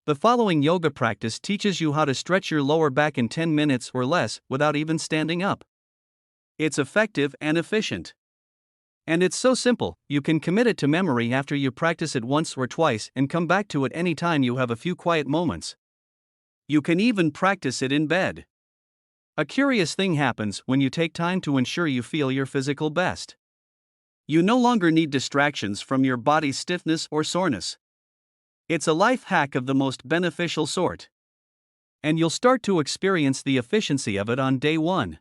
The following yoga practice teaches you how to stretch your lower back in 10 minutes or less without even standing up. It's effective and efficient. And it's so simple, you can commit it to memory after you practice it once or twice and come back to it anytime you have a few quiet moments. You can even practice it in bed. A curious thing happens when you take time to ensure you feel your physical best. You no longer need distractions from your body's stiffness or soreness. It's a life hack of the most beneficial sort. And you'll start to experience the efficiency of it on day one.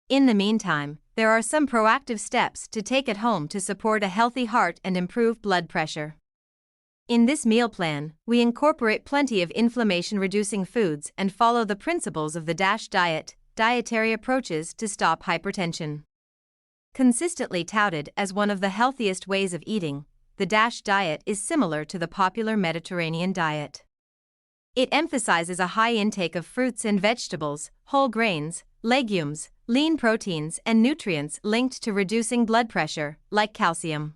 In the meantime, there are some proactive steps to take at home to support a healthy heart and improve blood pressure. In this meal plan, we incorporate plenty of inflammation-reducing foods and follow the principles of the DASH diet, dietary approaches to stop hypertension. Consistently touted as one of the healthiest ways of eating, the DASH diet is similar to the popular Mediterranean diet. It emphasizes a high intake of fruits and vegetables, whole grains, legumes, lean proteins, and nutrients linked to reducing blood pressure, like calcium.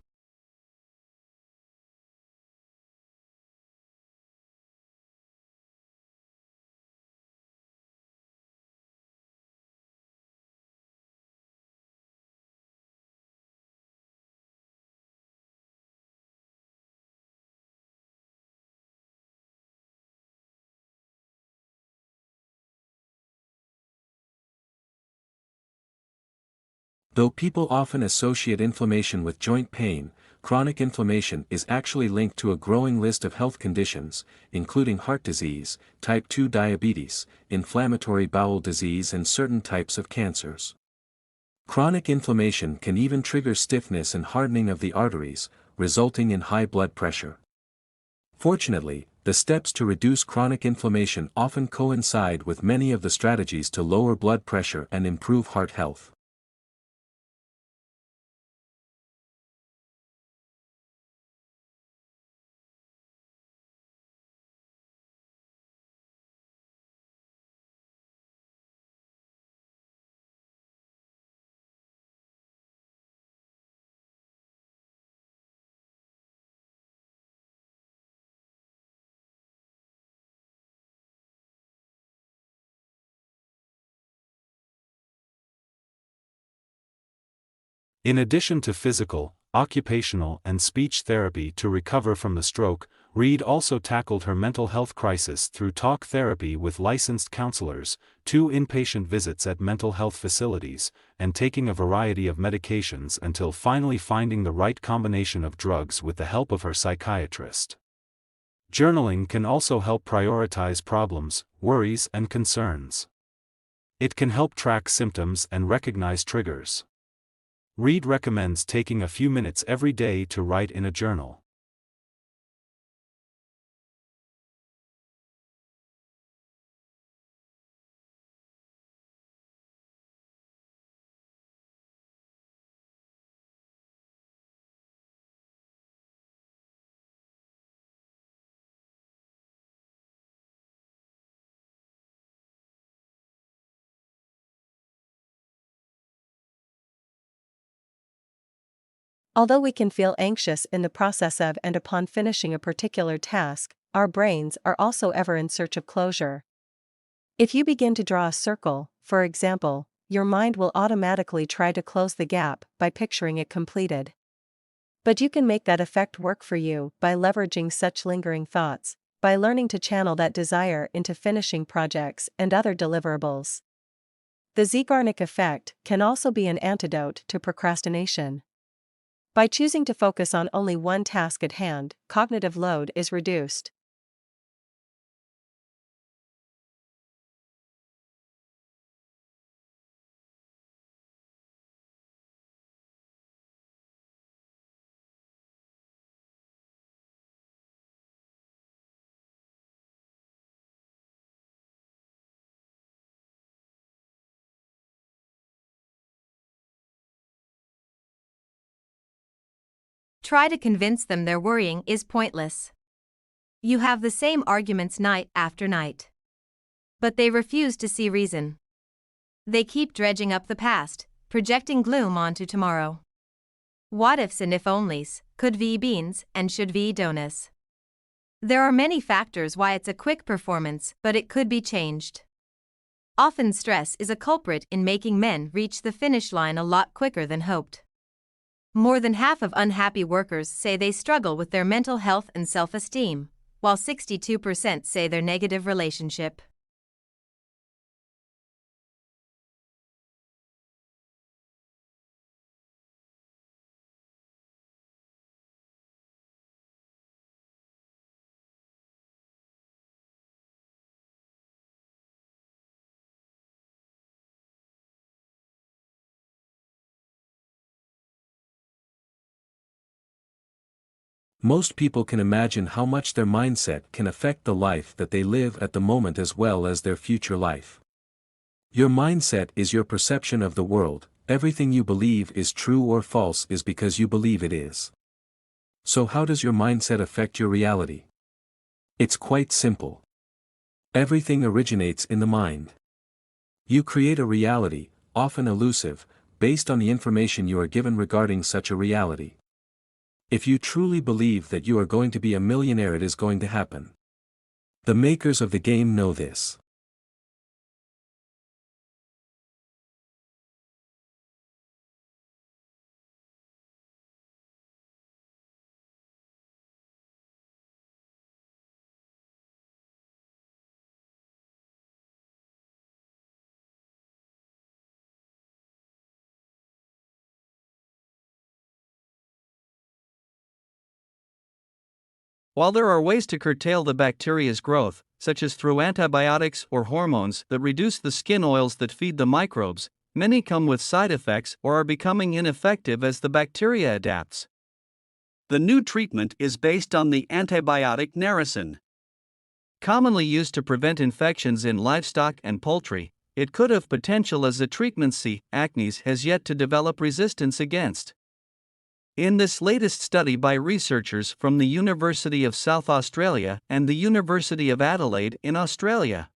Though people often associate inflammation with joint pain, chronic inflammation is actually linked to a growing list of health conditions, including heart disease, type 2 diabetes, inflammatory bowel disease, and certain types of cancers. Chronic inflammation can even trigger stiffness and hardening of the arteries, resulting in high blood pressure. Fortunately, the steps to reduce chronic inflammation often coincide with many of the strategies to lower blood pressure and improve heart health. In addition to physical, occupational, and speech therapy to recover from the stroke, Reed also tackled her mental health crisis through talk therapy with licensed counselors, 2 inpatient visits at mental health facilities, and taking a variety of medications until finally finding the right combination of drugs with the help of her psychiatrist. Journaling can also help prioritize problems, worries, and concerns. It can help track symptoms and recognize triggers. Reed recommends taking a few minutes every day to write in a journal. Although we can feel anxious in the process of and upon finishing a particular task, our brains are also ever in search of closure. If you begin to draw a circle, for example, your mind will automatically try to close the gap by picturing it completed. But you can make that effect work for you by leveraging such lingering thoughts, by learning to channel that desire into finishing projects and other deliverables. The Zeigarnik effect can also be an antidote to procrastination. By choosing to focus on only one task at hand, cognitive load is reduced. try to convince them their worrying is pointless. You have the same arguments night after night. But they refuse to see reason. They keep dredging up the past, projecting gloom onto tomorrow. What ifs and if onlys, could be beans and should be donuts. There are many factors why it's a quick performance, but it could be changed. Often stress is a culprit in making men reach the finish line a lot quicker than hoped. More than half of unhappy workers say they struggle with their mental health and self-esteem, while 62% say their negative relationship. Most people can imagine how much their mindset can affect the life that they live at the moment as well as their future life. Your mindset is your perception of the world. Everything you believe is true or false is because you believe it is. So how does your mindset affect your reality? It's quite simple. Everything originates in the mind. You create a reality, often elusive, based on the information you are given regarding such a reality. If you truly believe that you are going to be a millionaire, it is going to happen. The makers of the game know this. While there are ways to curtail the bacteria's growth, such as through antibiotics or hormones that reduce the skin oils that feed the microbes, many come with side effects or are becoming ineffective as the bacteria adapts. The new treatment is based on the antibiotic narasin. Commonly used to prevent infections in livestock and poultry, it could have potential as a treatment C. acnes has yet to develop resistance against. In this latest study by researchers from the University of South Australia and the University of Adelaide in Australia,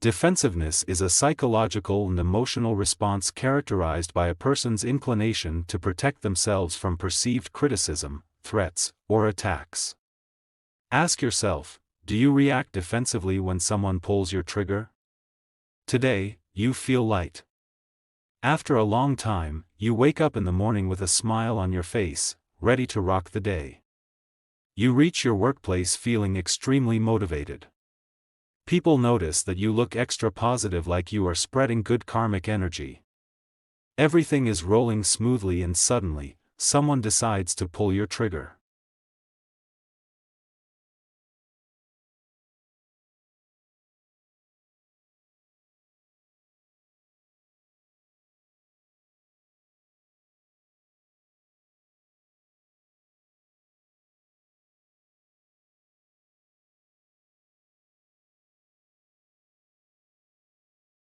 Defensiveness is a psychological and emotional response characterized by a person's inclination to protect themselves from perceived criticism, threats, or attacks. Ask yourself, do you react defensively when someone pulls your trigger? Today, you feel light. After a long time, you wake up in the morning with a smile on your face, ready to rock the day. You reach your workplace feeling extremely motivated. People notice that you look extra positive, like you are spreading good karmic energy. Everything is rolling smoothly, and suddenly, someone decides to pull your trigger.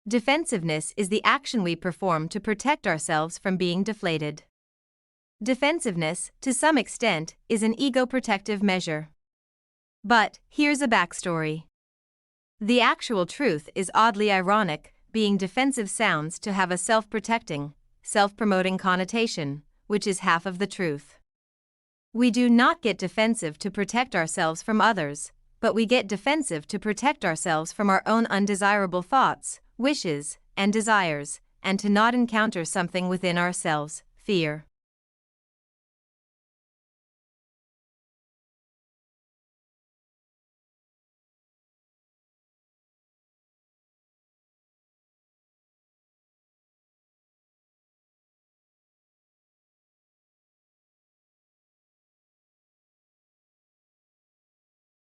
Defensiveness is the action we perform to protect ourselves from being deflated. Defensiveness, to some extent, is an ego-protective measure. But here's a backstory. The actual truth is oddly ironic. Being defensive sounds to have a self-protecting, self-promoting connotation, which is half of the truth. We do not get defensive to protect ourselves from others, but we get defensive to protect ourselves from our own undesirable thoughts, wishes, and desires, and to not encounter something within ourselves, fear.